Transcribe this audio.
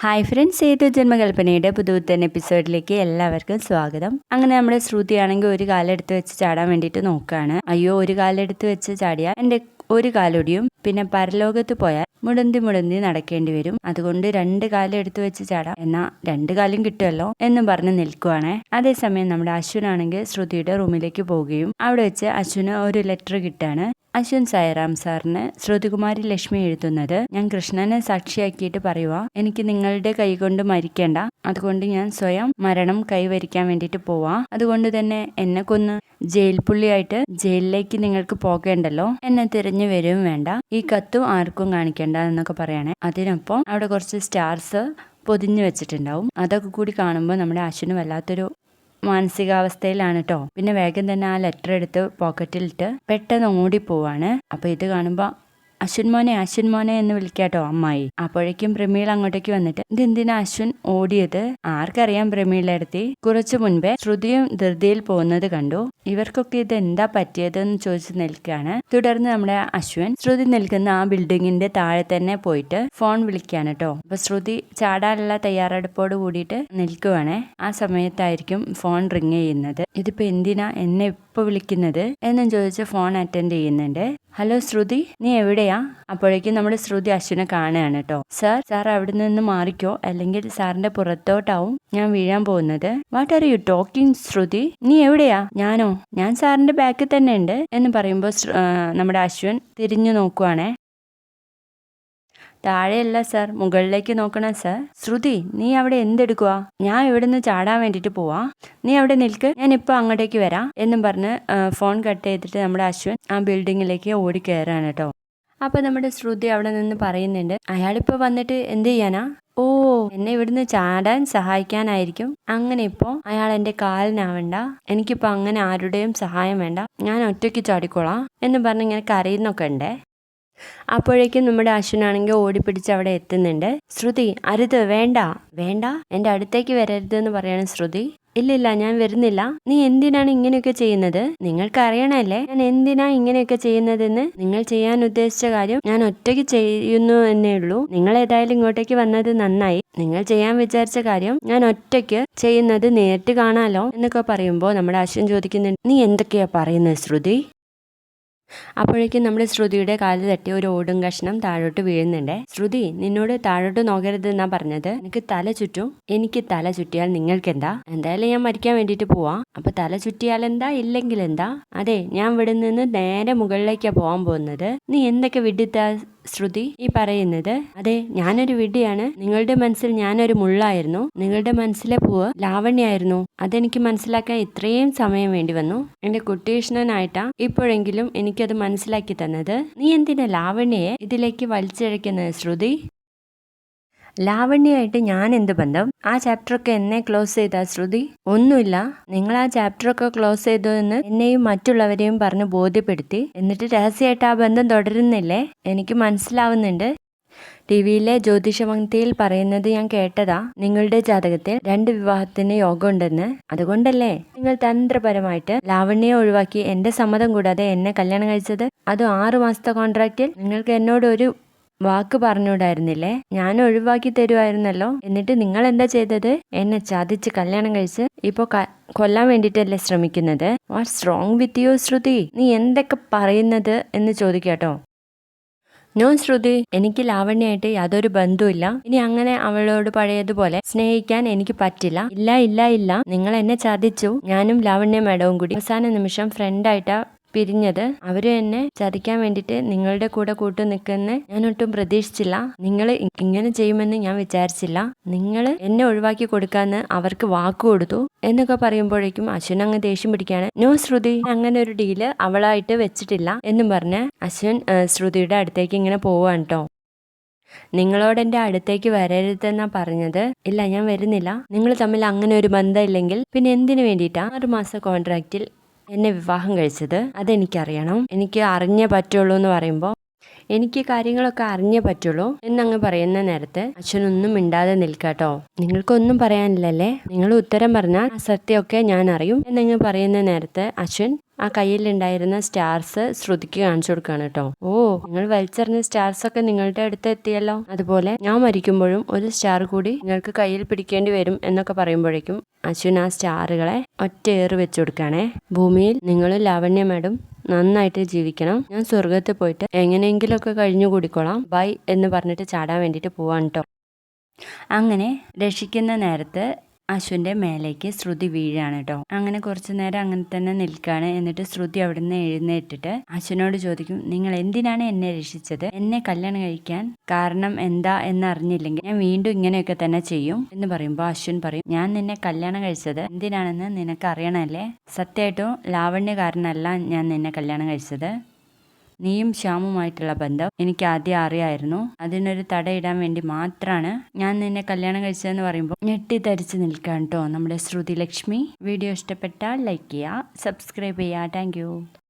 Hi friends, Sethu ജന്മകൽപ്പനയുടെ പുതുപുത്തൻ എപ്പിസോഡിലേക്ക് എല്ലാവർക്കും സ്വാഗതം. അങ്ങനെ നമ്മുടെ ശ്രുതിയാണെങ്കിൽ ഒരു കാലെടുത്ത് വെച്ച് ചാടാൻ വേണ്ടിയിട്ട് നോക്കുകയാണ്. അയ്യോ, ഒരു കാലെടുത്ത് വെച്ച് ചാടിയാൽ എൻ്റെ ഒരു കാലൊടിയും, പിന്നെ പരലോകത്ത് പോയാൽ മുടന്തി നടക്കേണ്ടി വരും. അതുകൊണ്ട് രണ്ട് കാലം എടുത്തു വെച്ച് ചാടാം, എന്നാ രണ്ട് കാലും കിട്ടുമല്ലോ എന്നും പറഞ്ഞ് നിൽക്കുവാണ്. അതേസമയം നമ്മുടെ അശ്വിനാണെങ്കിൽ ശ്രുതിയുടെ റൂമിലേക്ക് പോവുകയും അവിടെ വെച്ച് അശ്വിന് ഒരു ലെറ്റർ കിട്ടാണ്. അശ്വിൻ സായിറാം സാറിന് ശ്രുതികുമാരി ലക്ഷ്മി എഴുതുന്നത്: ഞാൻ കൃഷ്ണനെ സാക്ഷിയാക്കിയിട്ട് പറയുക, എനിക്ക് നിങ്ങളുടെ കൈകൊണ്ട് മരിക്കേണ്ട, അതുകൊണ്ട് ഞാൻ സ്വയം മരണം കൈവരിക്കാൻ വേണ്ടിയിട്ട് പോവാ. അതുകൊണ്ട് തന്നെ എന്നെ കൊന്ന് ജയിൽ പുള്ളിയായിട്ട് ജയിലിലേക്ക് നിങ്ങൾക്ക് പോകേണ്ടല്ലോ, എന്നെ തിരഞ്ഞു വരും വേണ്ട, ഈ കത്തും ആർക്കും കാണിക്കേണ്ട എന്നൊക്കെ പറയണേ. അതിനൊപ്പം അവിടെ കുറച്ച് സ്റ്റാർസ് പൊതിഞ്ഞു വെച്ചിട്ടുണ്ടാവും. അതൊക്കെ കൂടി കാണുമ്പോൾ നമ്മുടെ അശ്വിന് വല്ലാത്തൊരു മാനസികാവസ്ഥയിലാണ് കേട്ടോ. പിന്നെ വേഗം തന്നെ ആ ലെറ്റർ എടുത്ത് പോക്കറ്റിലിട്ട് പെട്ടെന്ന് ഓടിപ്പോവാണ്. അപ്പൊ ഇത് കാണുമ്പോൾ അശ്വിൻ മോനെ എന്ന് വിളിക്കാട്ടോ അമ്മായി. അപ്പോഴേക്കും പ്രമീള അങ്ങോട്ടേക്ക് വന്നിട്ട് ഇതെന്തിനാ അശ്വിൻ ഓടിയത്? ആർക്കറിയാം പ്രമീളടുത്തി കുറച്ചു മുൻപേ ശ്രുതിയും ധൃതിയിൽ പോകുന്നത് കണ്ടു. ഇവർക്കൊക്കെ ഇത് എന്താ പറ്റിയതെന്ന് ചോദിച്ചു നിൽക്കുകയാണ്. തുടർന്ന് നമ്മുടെ അശ്വിൻ ശ്രുതി നിൽക്കുന്ന ആ ബിൽഡിങ്ങിന്റെ താഴെ തന്നെ പോയിട്ട് ഫോൺ വിളിക്കാണ് കേട്ടോ. അപ്പൊ ശ്രുതി ചാടാനുള്ള തയ്യാറെടുപ്പോട് കൂടിയിട്ട് നിൽക്കുവാണ്. ആ സമയത്തായിരിക്കും ഫോൺ റിങ് ചെയ്യുന്നത്. ഇതിപ്പോ എന്തിനാ എന്നെ ഇപ്പൊ വിളിക്കുന്നത് എന്നും ചോദിച്ച് ഫോൺ അറ്റൻഡ് ചെയ്യുന്നുണ്ട്. ഹലോ ശ്രുതി, നീ എവിടെയാ? അപ്പോഴേക്കും നമ്മുടെ ശ്രുതി അശ്വിനെ കാണുകയാണ് കേട്ടോ. സാർ അവിടെ നിന്ന് മാറിക്കോ, അല്ലെങ്കിൽ സാറിന്റെ പുറത്തോട്ടാവും ഞാൻ വീഴാൻ പോകുന്നത്. വാട്ട് ആർ യു ടോക്കിംഗ് ശ്രുതി? നീ എവിടെയാ? ഞാൻ സാറിന്റെ ബാക്കിൽ തന്നെ ഉണ്ട് എന്ന് പറയുമ്പോൾ നമ്മുടെ അശ്വിൻ തിരിഞ്ഞു നോക്കുവാണേ. താഴെയല്ല സാർ, മുകളിലേക്ക് നോക്കണം സാർ. ശ്രുതി, നീ അവിടെ എന്തെടുക്കുക? ഞാൻ ഇവിടുന്ന് ചാടാൻ വേണ്ടിയിട്ട് പോവാ, നീ അവിടെ നിൽക്ക്, ഞാൻ ഇപ്പൊ അങ്ങോട്ടേക്ക് വരാം എന്നും പറഞ്ഞ് ഫോൺ കട്ട് ചെയ്തിട്ട് നമ്മുടെ അശ്വിൻ ആ ബിൽഡിങ്ങിലേക്ക് ഓടി കയറാണ് കേട്ടോ. അപ്പൊ നമ്മുടെ ശ്രുതി അവിടെ നിന്ന് പറയുന്നുണ്ട്, അയാളിപ്പോ വന്നിട്ട് എന്ത് ചെയ്യാനാ? ഓ, എന്നെ ഇവിടുന്ന് ചാടാൻ സഹായിക്കാനായിരിക്കും. അങ്ങനെ ഇപ്പോ അയാൾ എന്റെ കാലിനാവണ്ട, എനിക്കിപ്പോ അങ്ങനെ ആരുടെയും സഹായം വേണ്ട, ഞാൻ ഒറ്റയ്ക്ക് ചാടിക്കോളാം എന്ന് പറഞ്ഞ് ഇങ്ങനെ കരയുന്നൊക്കെ ഉണ്ടേ. അപ്പോഴേക്കും നമ്മുടെ അശ്വിനാണെങ്കിൽ ഓടിപ്പിടിച്ച് അവിടെ എത്തുന്നുണ്ട്. ശ്രുതി, അരുത്, വേണ്ട എൻ്റെ അടുത്തേക്ക് വരരുത് എന്ന് പറയാണ് ശ്രുതി. ഇല്ലില്ല, ഞാൻ വരുന്നില്ല. നീ എന്തിനാണ് ഇങ്ങനെയൊക്കെ ചെയ്യുന്നത്? നിങ്ങൾക്ക് അറിയണല്ലേ ഞാൻ എന്തിനാ ഇങ്ങനെയൊക്കെ ചെയ്യുന്നതെന്ന്. നിങ്ങൾ ചെയ്യാൻ ഉദ്ദേശിച്ച കാര്യം ഞാൻ ഒറ്റയ്ക്ക് ചെയ്യുന്നു എന്നേ ഉള്ളൂ. നിങ്ങൾ ഏതായാലും ഇങ്ങോട്ടേക്ക് വന്നത് നന്നായി. നിങ്ങൾ ചെയ്യാൻ വിചാരിച്ച കാര്യം ഞാൻ ഒറ്റയ്ക്ക് ചെയ്യുന്നത് നേരിട്ട് കാണാലോ എന്നൊക്കെ പറയുമ്പോൾ നമ്മുടെ അശ്വിൻ ചോദിക്കുന്നുണ്ട്, നീ എന്തൊക്കെയാ പറയുന്നത് ശ്രുതി? അപ്പോഴേക്കും നമ്മുടെ ശ്രുതിയുടെ കാല് തട്ടി ഒരു ഓടും കഷ്ണം താഴോട്ട് വീഴുന്നുണ്ട്. ശ്രുതി, നിന്നോട് താഴോട്ട് നോക്കരുതെന്നാ പറഞ്ഞത്. എനിക്ക് തല ചുറ്റിയാൽ നിങ്ങൾക്കെന്താ? എന്തായാലും ഞാൻ മരിക്കാൻ വേണ്ടിയിട്ട് പോവാ. അപ്പൊ തല ചുറ്റിയാൽ എന്താ, ഇല്ലെങ്കിൽ എന്താ? അതെ, ഞാൻ ഇവിടെ നിന്ന് നേരെ മുകളിലേക്കാ പോവാൻ പോകുന്നത്. നീ എന്തൊക്കെ വിഡിത്താ ശ്രുതി ഈ പറയുന്നത്? അതെ, ഞാനൊരു വിഡ്ഢിയാണ്. നിങ്ങളുടെ മനസ്സിൽ ഞാനൊരു മുള്ളായിരുന്നു. നിങ്ങളുടെ മനസ്സിലെ പൂവ് ലാവണ്യായിരുന്നു. അതെനിക്ക് മനസ്സിലാക്കാൻ ഇത്രയും സമയം വേണ്ടി വന്നു. എന്റെ കുട്ടീഷ്ണനായിട്ടാ ഇപ്പോഴെങ്കിലും എനിക്കത് മനസ്സിലാക്കി തന്നത്. നീ എന്തിനാ ലാവണ്യയെ ഇതിലേക്ക് വലിച്ചിഴക്കുന്നത് ശ്രുതി? ലാവണ്യമായിട്ട് ഞാൻ എന്ത് ബന്ധം? ആ ചാപ്റ്ററൊക്കെ എന്നെ ക്ലോസ് ചെയ്താ ശ്രുതി? ഒന്നുമില്ല, നിങ്ങൾ ആ ചാപ്റ്ററൊക്കെ ക്ലോസ് ചെയ്തു എന്ന് എന്നെയും മറ്റുള്ളവരെയും പറഞ്ഞ് ബോധ്യപ്പെടുത്തി. എന്നിട്ട് രഹസ്യമായിട്ട് ആ ബന്ധം തുടരുന്നില്ലേ? എനിക്ക് മനസ്സിലാവുന്നുണ്ട്. ടിവിയിലെ ജ്യോതിഷമംഗതിയിൽ പറയുന്നത് ഞാൻ കേട്ടതാ. നിങ്ങളുടെ ജാതകത്തിൽ 2 വിവാഹത്തിന് യോഗമുണ്ടെന്ന്. അതുകൊണ്ടല്ലേ നിങ്ങൾ തന്ത്രപരമായിട്ട് ലാവണ്യയെ ഒഴിവാക്കി എന്റെ സമ്മതം കൂടാതെ എന്നെ കല്യാണം കഴിച്ചത്? അതും 6 മാസത്തെ കോൺട്രാക്റ്റിൽ. നിങ്ങൾക്ക് എന്നോട് ഒരു വാക്ക് പറഞ്ഞുകൂടായിരുന്നില്ലേ? ഞാൻ ഒഴിവാക്കി തരുമായിരുന്നല്ലോ. എന്നിട്ട് നിങ്ങൾ എന്താ ചെയ്തത്? എന്നെ ചതിച്ച് കല്യാണം കഴിച്ച് ഇപ്പൊ കൊല്ലാൻ വേണ്ടിട്ടല്ലേ ശ്രമിക്കുന്നത്? വാട്ട്സ് റോങ് വിത്ത് യു ശ്രുതി? നീ എന്തൊക്കെ പറയുന്നത് എന്ന് ചോദിക്കാട്ടോ. നോ ശ്രുതി, എനിക്ക് ലാവണ്യായിട്ട് യാതൊരു ബന്ധവുമില്ല. ഇനി അങ്ങനെ അവളോട് പഴയതുപോലെ സ്നേഹിക്കാൻ എനിക്ക് പറ്റില്ല. ഇല്ല, നിങ്ങൾ എന്നെ ചതിച്ചു. ഞാനും ലാവണ്യ മാഡവും കൂടി അവസാന നിമിഷം ഫ്രണ്ടായിട്ടാ പിരിഞ്ഞത്. അവര് എന്നെ ചതിക്കാൻ വേണ്ടിയിട്ട് നിങ്ങളുടെ കൂടെ കൂട്ടു നിൽക്കുന്ന ഞാൻ ഒട്ടും പ്രതീക്ഷിച്ചില്ല. നിങ്ങൾ ഇങ്ങനെ ചെയ്യുമെന്ന് ഞാൻ വിചാരിച്ചില്ല. നിങ്ങൾ എന്നെ ഒഴിവാക്കി കൊടുക്കാന്ന് അവർക്ക് വാക്ക് കൊടുത്തു എന്നൊക്കെ പറയുമ്പോഴേക്കും അശ്വിൻ അങ്ങ് ദേഷ്യം പിടിക്കാണ്. നോ ശ്രുതി, അങ്ങനെ ഒരു ഡീല് അവളായിട്ട് വെച്ചിട്ടില്ല എന്നും പറഞ്ഞ് അശ്വിൻ ശ്രുതിയുടെ അടുത്തേക്ക് ഇങ്ങനെ പോവാണ് കേട്ടോ. നിങ്ങളോട് എൻ്റെ അടുത്തേക്ക് വരരുതെന്നാ പറഞ്ഞത്. ഇല്ല, ഞാൻ വരുന്നില്ല. നിങ്ങൾ തമ്മിൽ അങ്ങനെ ഒരു ബന്ധം ഇല്ലെങ്കിൽ പിന്നെ എന്തിനു വേണ്ടിയിട്ടാ 6 മാസ കോൺട്രാക്റ്റിൽ എന്നെ വിവാഹം കഴിച്ചത്? അതെനിക്കറിയണം. എനിക്ക് അറിഞ്ഞേ പറ്റുള്ളൂ എന്ന് പറയുമ്പോൾ എനിക്ക് കാര്യങ്ങളൊക്കെ അറിഞ്ഞേ പറ്റുള്ളൂ എന്നങ്ങ് പറയുന്ന നേരത്ത് അശ്വനൊന്നും മിണ്ടാതെ നിൽക്കാട്ടോ. നിങ്ങൾക്കൊന്നും പറയാനില്ലല്ലേ? നിങ്ങൾ ഉത്തരം പറഞ്ഞാൽ ആ സത്യമൊക്കെ ഞാൻ അറിയും എന്നങ്ങ് പറയുന്ന നേരത്ത് അശ്വൻ ആ കയ്യിലുണ്ടായിരുന്ന സ്റ്റാർസ് ശ്രുതിക്ക് കാണിച്ചു കൊടുക്കുകയാണ് കേട്ടോ. ഓ, നിങ്ങൾ വലിച്ചെറിഞ്ഞ സ്റ്റാർസ് ഒക്കെ നിങ്ങളുടെ അടുത്ത് എത്തിയല്ലോ. അതുപോലെ ഞാൻ മരിക്കുമ്പോഴും ഒരു സ്റ്റാർ കൂടി നിങ്ങൾക്ക് കയ്യിൽ പിടിക്കേണ്ടി വരും എന്നൊക്കെ പറയുമ്പോഴേക്കും അശ്വിൻ ആ സ്റ്റാറുകളെ ഒറ്റയേറ് വെച്ചു കൊടുക്കുകയാണേ. ഭൂമിയിൽ നിങ്ങളും ലാവണ്യ മാഡം നന്നായിട്ട് ജീവിക്കണം. ഞാൻ സ്വർഗത്തിൽ പോയിട്ട് എങ്ങനെയെങ്കിലുമൊക്കെ കഴിഞ്ഞു കൂടിക്കോളാം. ബൈ എന്ന് പറഞ്ഞിട്ട് ചാടാൻ വേണ്ടിയിട്ട് പോവാണ് കേട്ടോ. അങ്ങനെ രക്ഷിക്കുന്ന നേരത്ത് അശ്വിൻ്റെ മേലേക്ക് ശ്രുതി വീഴാണ് കേട്ടോ. അങ്ങനെ കുറച്ചു നേരം അങ്ങനെ തന്നെ നിൽക്കുകയാണ്. എന്നിട്ട് ശ്രുതി അവിടെ നിന്ന് എഴുന്നേറ്റിട്ട് അശ്വിനോട് ചോദിക്കും, നിങ്ങൾ എന്തിനാണ് എന്നെ രക്ഷിച്ചത്? എന്നെ കല്യാണം കഴിക്കാൻ കാരണം എന്താ എന്നറിഞ്ഞില്ലെങ്കിൽ ഞാൻ വീണ്ടും ഇങ്ങനെയൊക്കെ തന്നെ ചെയ്യും എന്ന് പറയുമ്പോൾ അശ്വിൻ പറയും, ഞാൻ നിന്നെ കല്യാണം കഴിച്ചത് എന്തിനാണെന്ന് നിനക്ക് അറിയണമല്ലേ? സത്യമായിട്ടും ലാവണ്യകാരനല്ല ഞാൻ നിന്നെ കല്യാണം കഴിച്ചത്. നീയും ശ്യാമുമായിട്ടുള്ള ബന്ധം എനിക്ക് ആദ്യം അറിയായിരുന്നു. അതിനൊരു തടയിടാൻ വേണ്ടി മാത്രമാണ് ഞാൻ നിന്നെ കല്യാണം കഴിച്ചതെന്ന് പറയുമ്പോൾ ഞെട്ടിത്തരിച്ച് നിൽക്കാൻ കേട്ടോ നമ്മുടെ ശ്രുതി ലക്ഷ്മി. വീഡിയോ ഇഷ്ടപ്പെട്ടാൽ ലൈക്ക് ചെയ്യുക, സബ്സ്ക്രൈബ് ചെയ്യുക. താങ്ക്